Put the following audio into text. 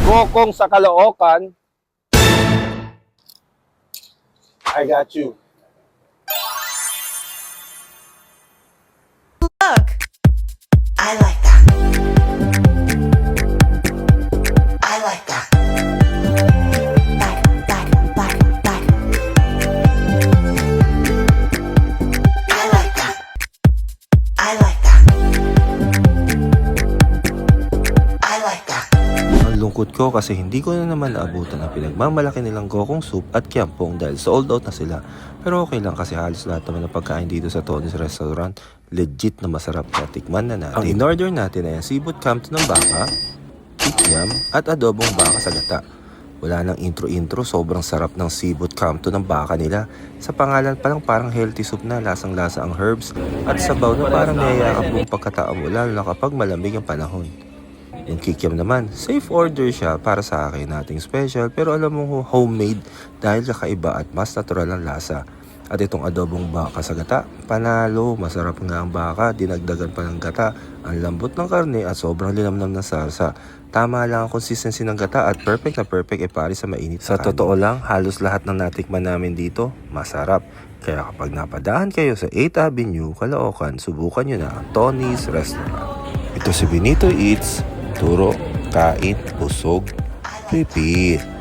Gokong sa Caloocan. I got you. Look, I like that. I like that. Back. I like that. I like that. I like that. Ang lungkot ko kasi hindi ko na naman naabutan ang pinagmamalaki nilang gokong soup at kiampong dahil sold out na sila. Pero okay lang kasi halos lahat naman ng pagkain dito sa Tony's Restaurant legit na masarap na tikman na natin. Ang in-order natin ay ang seafood kamto ng baka, kikiam at adobong baka sa gata. Wala nang intro-intro, sobrang sarap ng seafood kamto ng baka nila. Sa pangalan pa lang parang healthy soup na, lasang-lasa ang herbs at sabaw na parang niyayakap buong pagkataon mo lalo na kapag malamig ang panahon. Yung kikiam naman, safe order siya para sa akin nating special pero alam mo homemade dahil kakaiba at mas natural ang lasa. At itong adobong baka sa gata, panalo, masarap nga ang baka, dinagdagan pa ng gata, ang lambot ng karne at sobrang linamnam ng salsa. Tama lang ang consistency ng gata at perfect na perfect pare sa mainit na kanin. Sa totoo lang, halos lahat ng natikman namin dito, masarap. Kaya kapag napadaan kayo sa 8th Avenue, Caloocan, subukan nyo na ang Tony's Restaurant. Ito si Benito Eats. Turo, kain, busog, repeat.